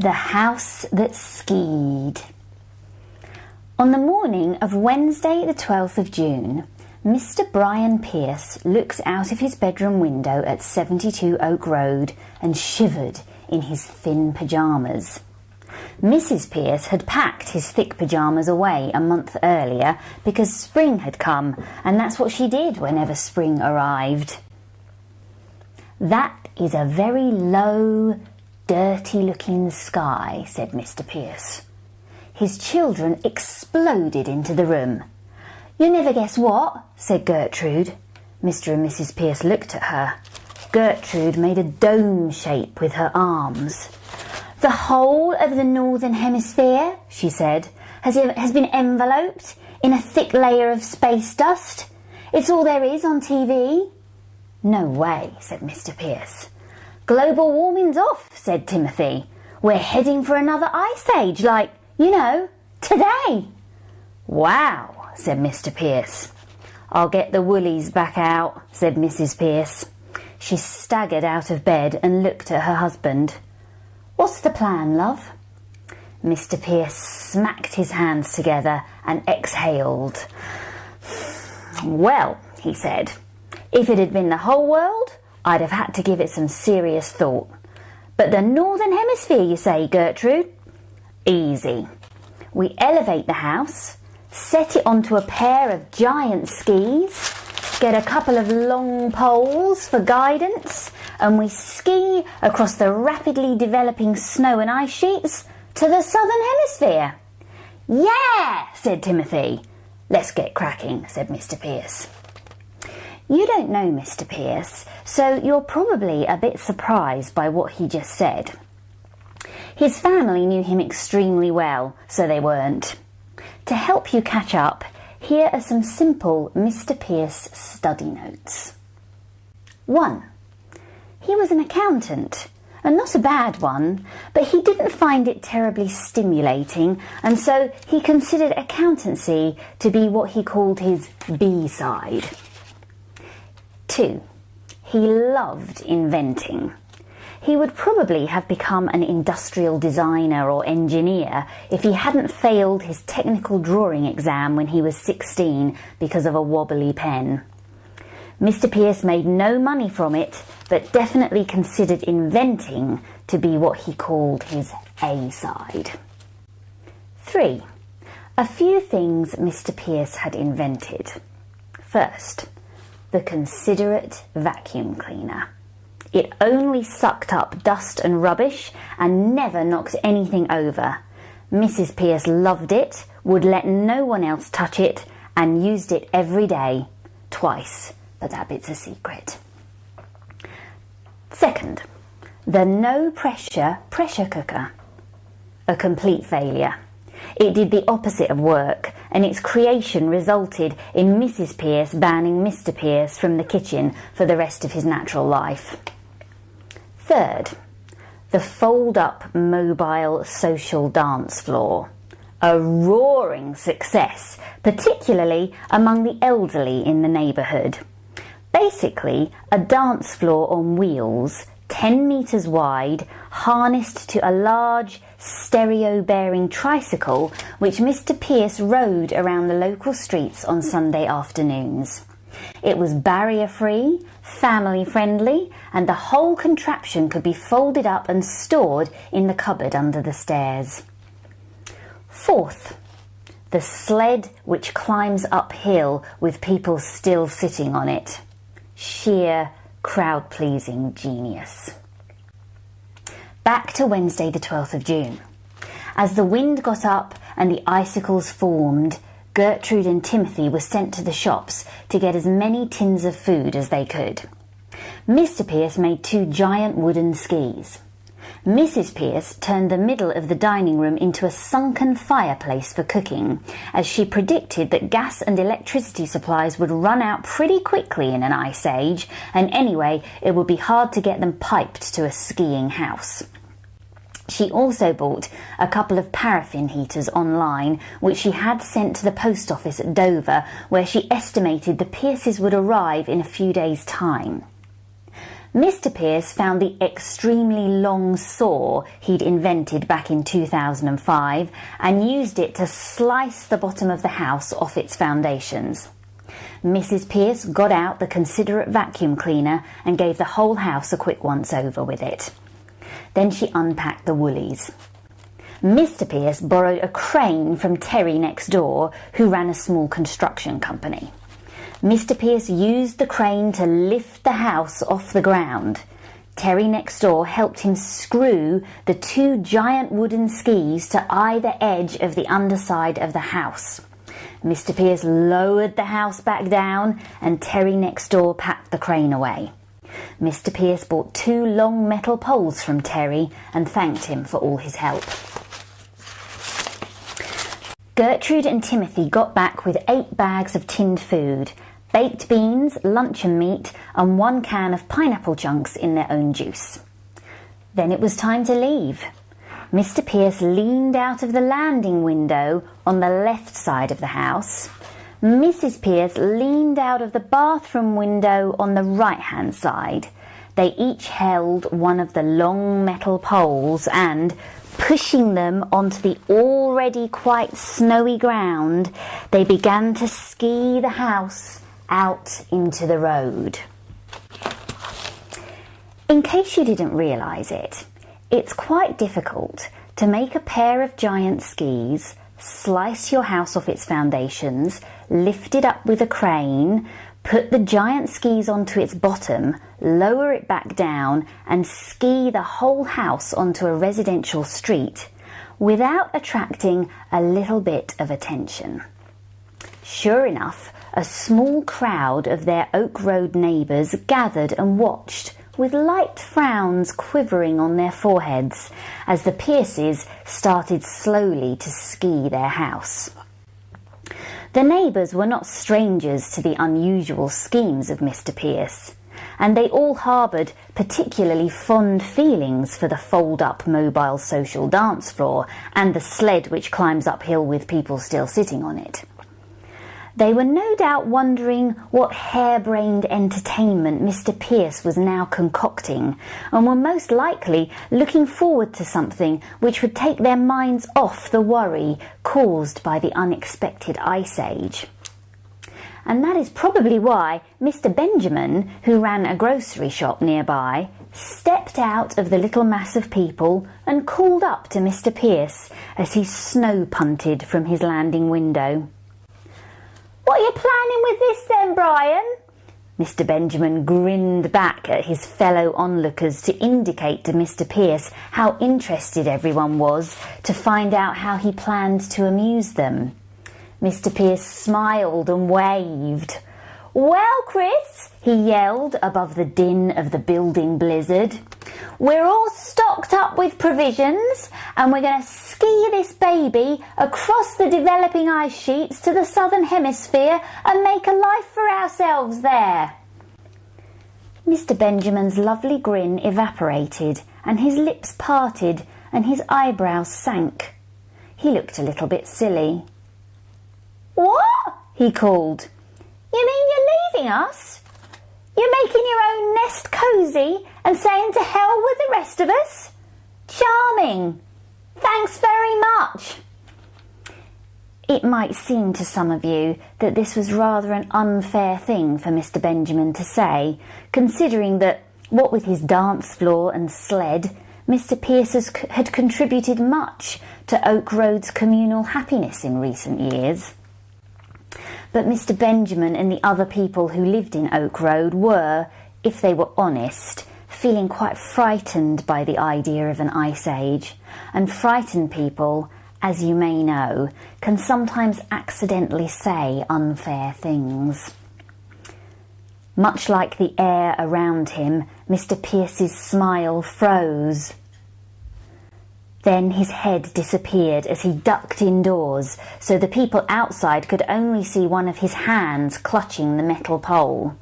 The House That Skied. On the morning of Wednesday the 12th of June, Mr. Brian Pierce looked out of his bedroom window at 72 Oak Road and shivered in his thin pyjamas. Mrs. Pierce had packed his thick pyjamas away a month earlier because spring had come, and that's what she did whenever spring arrived. "That is a very low, dirty-looking sky," said Mr. Pierce. His children exploded into the room. "You never guess what," said Gertrude. Mr. and Mrs. Pierce looked at her. Gertrude made a dome shape with her arms. "The whole of the Northern Hemisphere," she said, has been enveloped in a thick layer of space dust. It's all there is on TV." "No way," said Mr. Pierce. "Global warming's off," said Timothy. "We're heading for another ice age, like, today." "Wow," said Mr. Pierce. "I'll get the woolies back out," said Mrs. Pierce. She staggered out of bed and looked at her husband. "What's the plan, love?" Mr. Pierce smacked his hands together and exhaled. "Well," he said, "if it had been the whole world, I'd have had to give it some serious thought. But the Northern Hemisphere, you say, Gertrude? Easy. We elevate the house, set it onto a pair of giant skis, get a couple of long poles for guidance, and we ski across the rapidly developing snow and ice sheets to the Southern Hemisphere." "Yeah," said Timothy. "Let's get cracking," said Mr. Pierce. You don't know Mr. Pierce, so you're probably a bit surprised by what he just said. His family knew him extremely well, so they weren't. To help you catch up, here are some simple Mr. Pierce study notes. 1. He was an accountant, and not a bad one, but he didn't find it terribly stimulating, and so he considered accountancy to be what he called his B-side. 2. He loved inventing. He would probably have become an industrial designer or engineer if he hadn't failed his technical drawing exam when he was 16 because of a wobbly pen. Mr. Pierce made no money from it, but definitely considered inventing to be what he called his A-side. 3. A few things Mr. Pierce had invented. First, the considerate vacuum cleaner. It only sucked up dust and rubbish and never knocked anything over. Mrs. Pierce loved it, would let no one else touch it, and used it every day. Twice, but that bit's a secret. Second, the no-pressure pressure cooker. A complete failure. It did the opposite of work, and its creation resulted in Mrs. Pierce banning Mr. Pierce from the kitchen for the rest of his natural life. Third, the fold-up mobile social dance floor. A roaring success, particularly among the elderly in the neighbourhood. Basically, a dance floor on wheels, 10 metres wide, harnessed to a large stereo-bearing tricycle which Mr. Pierce rode around the local streets on Sunday afternoons. It was barrier-free, family-friendly, and the whole contraption could be folded up and stored in the cupboard under the stairs. Fourth, the sled which climbs uphill with people still sitting on it. Sheer crowd-pleasing genius. Back to Wednesday the 12th of June. As the wind got up and the icicles formed, Gertrude and Timothy were sent to the shops to get as many tins of food as they could. Mr. Pierce made 2 giant wooden skis. Mrs. Pierce turned the middle of the dining room into a sunken fireplace for cooking, as she predicted that gas and electricity supplies would run out pretty quickly in an ice age, and anyway, it would be hard to get them piped to a skiing house. She also bought a couple of paraffin heaters online, which she had sent to the post office at Dover, where she estimated the Pierces would arrive in a few days' time. Mr. Pearce found the extremely long saw he'd invented back in 2005 and used it to slice the bottom of the house off its foundations. Mrs. Pearce got out the considerate vacuum cleaner and gave the whole house a quick once-over with it. Then she unpacked the woolies. Mr. Pearce borrowed a crane from Terry next door, who ran a small construction company. Mr. Pearce used the crane to lift the house off the ground. Terry next door helped him screw the 2 giant wooden skis to either edge of the underside of the house. Mr. Pearce lowered the house back down and Terry next door packed the crane away. Mr. Pearce bought 2 long metal poles from Terry and thanked him for all his help. Gertrude and Timothy got back with 8 bags of tinned food, baked beans, luncheon meat and 1 can of pineapple chunks in their own juice. Then it was time to leave. Mr. Pearce leaned out of the landing window on the left side of the house. Mrs. Pearce leaned out of the bathroom window on the right-hand side. They each held one of the long metal poles and, pushing them onto the already quite snowy ground, they began to ski the house out into the road. In case you didn't realise it, it's quite difficult to make a pair of giant skis, slice your house off its foundations, lift it up with a crane, put the giant skis onto its bottom, lower it back down and ski the whole house onto a residential street without attracting a little bit of attention. Sure enough, a small crowd of their Oak Road neighbours gathered and watched, with light frowns quivering on their foreheads as the Pearces started slowly to ski their house. The neighbours were not strangers to the unusual schemes of Mr. Pearce, and they all harboured particularly fond feelings for the fold-up mobile social dance floor and the sled which climbs uphill with people still sitting on it. They were no doubt wondering what harebrained entertainment Mr. Pearce was now concocting, and were most likely looking forward to something which would take their minds off the worry caused by the unexpected ice age. And that is probably why Mr. Benjamin, who ran a grocery shop nearby, stepped out of the little mass of people and called up to Mr. Pearce as he snow punted from his landing window. "What are you planning with this then, Brian?" Mr. Benjamin grinned back at his fellow onlookers to indicate to Mr. Pearce how interested everyone was to find out how he planned to amuse them. Mr. Pearce smiled and waved. "Well, Chris," he yelled above the din of the building blizzard, "we're all stocked up with provisions and we're going to ski this baby across the developing ice sheets to the southern hemisphere and make a life for ourselves there." Mr. Benjamin's lovely grin evaporated and his lips parted and his eyebrows sank. He looked a little bit silly. "What?" he called. "You mean you're leaving us? You're making your own nest cosy and saying to hell with the rest of us? Charming. Thanks very much." It might seem to some of you that this was rather an unfair thing for Mr. Benjamin to say, considering that, what with his dance floor and sled, Mr. Pearce had contributed much to Oak Road's communal happiness in recent years. But Mr. Benjamin and the other people who lived in Oak Road were, if they were honest, feeling quite frightened by the idea of an ice age, and frightened people, as you may know, can sometimes accidentally say unfair things. Much like the air around him, Mr. Pearce's smile froze. Then his head disappeared as he ducked indoors, so the people outside could only see one of his hands clutching the metal pole.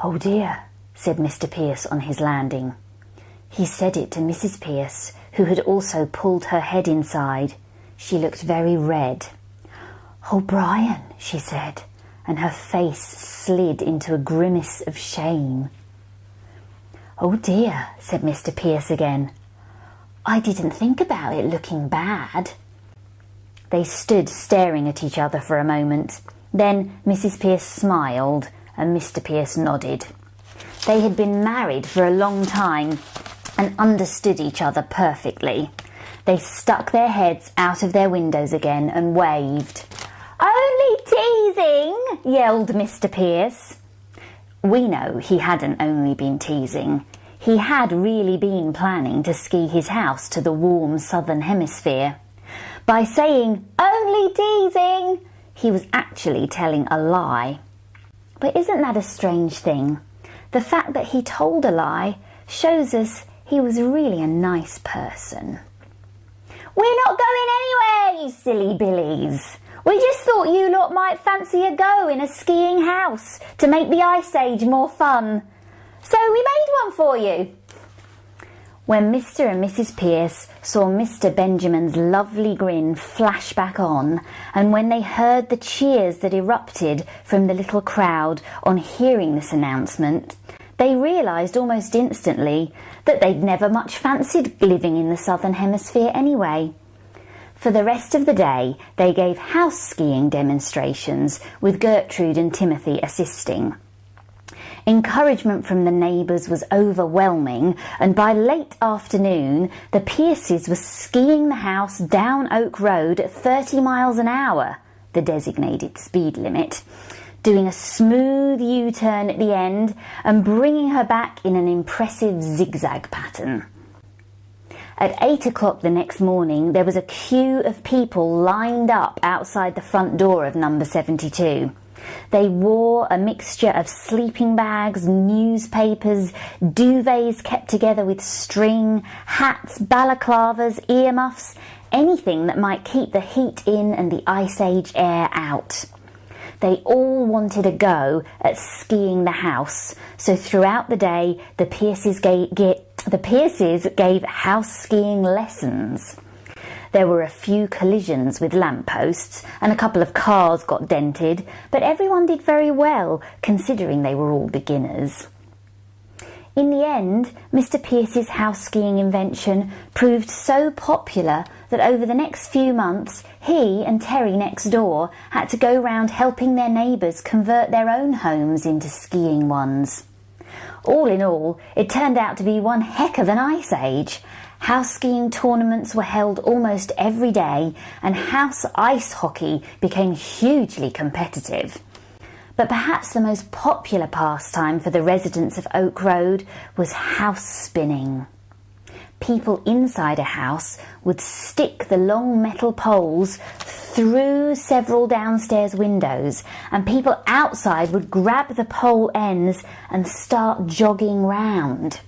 "Oh dear," said Mr. Pearce on his landing. He said it to Mrs. Pearce, who had also pulled her head inside. She looked very red. "Oh, Brian," she said, and her face slid into a grimace of shame. "Oh dear," said Mr. Pierce again. "I didn't think about it looking bad." They stood staring at each other for a moment. Then Mrs. Pierce smiled and Mr. Pierce nodded. They had been married for a long time and understood each other perfectly. They stuck their heads out of their windows again and waved. "Only teasing," yelled Mr. Pierce. We know he hadn't only been teasing. He had really been planning to ski his house to the warm southern hemisphere. By saying, "Only teasing," he was actually telling a lie. But isn't that a strange thing? The fact that he told a lie shows us he was really a nice person. "We're not going anywhere, you silly billies. We just thought you lot might fancy a go in a skiing house to make the Ice Age more fun. So we made one for you." When Mr. and Mrs. Pierce saw Mr. Benjamin's lovely grin flash back on, and when they heard the cheers that erupted from the little crowd on hearing this announcement, they realised almost instantly that they'd never much fancied living in the Southern Hemisphere anyway. For the rest of the day, they gave house skiing demonstrations with Gertrude and Timothy assisting. Encouragement from the neighbours was overwhelming, and by late afternoon, the Pierces were skiing the house down Oak Road at 30 miles an hour, the designated speed limit, doing a smooth U-turn at the end and bringing her back in an impressive zigzag pattern. At 8 o'clock the next morning, there was a queue of people lined up outside the front door of number 72. They wore a mixture of sleeping bags, newspapers, duvets kept together with string, hats, balaclavas, earmuffs, anything that might keep the heat in and the Ice Age air out. They all wanted a go at skiing the house, so throughout the day the Pierces gave house skiing lessons. There were a few collisions with lampposts and a couple of cars got dented, but everyone did very well considering they were all beginners. In the end, Mr. Pierce's house skiing invention proved so popular that over the next few months he and Terry next door had to go round helping their neighbours convert their own homes into skiing ones. All in all, it turned out to be one heck of an Ice Age. House skiing tournaments were held almost every day and house ice hockey became hugely competitive. But perhaps the most popular pastime for the residents of Oak Road was house spinning. People inside a house would stick the long metal poles through several downstairs windows, and people outside would grab the pole ends and start jogging round.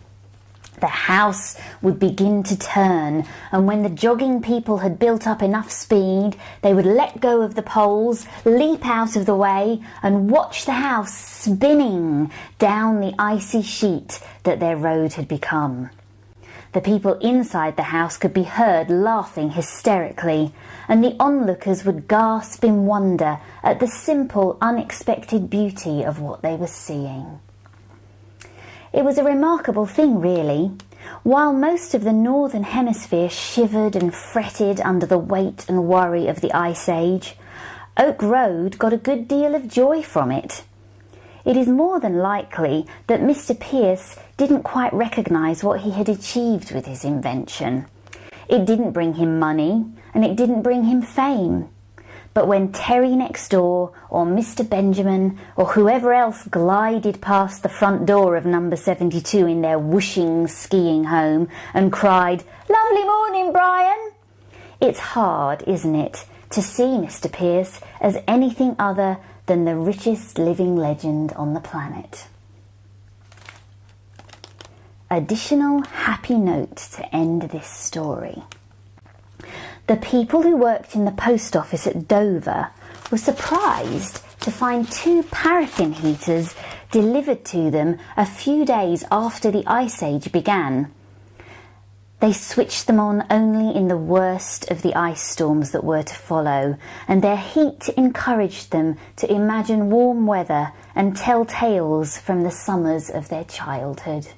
The house would begin to turn, and when the jogging people had built up enough speed, they would let go of the poles, leap out of the way, and watch the house spinning down the icy sheet that their road had become. The people inside the house could be heard laughing hysterically, and the onlookers would gasp in wonder at the simple, unexpected beauty of what they were seeing. It was a remarkable thing, really. While most of the Northern Hemisphere shivered and fretted under the weight and worry of the Ice Age, Oak Road got a good deal of joy from it. It is more than likely that Mr. Pierce didn't quite recognise what he had achieved with his invention. It didn't bring him money, and it didn't bring him fame. But when Terry next door, or Mr. Benjamin, or whoever else glided past the front door of number 72 in their whooshing skiing home and cried, "Lovely morning, Brian!" It's hard, isn't it, to see Mr. Pierce as anything other than the richest living legend on the planet. Additional happy note to end this story. The people who worked in the post office at Dover were surprised to find 2 paraffin heaters delivered to them a few days after the Ice Age began. They switched them on only in the worst of the ice storms that were to follow, and their heat encouraged them to imagine warm weather and tell tales from the summers of their childhood.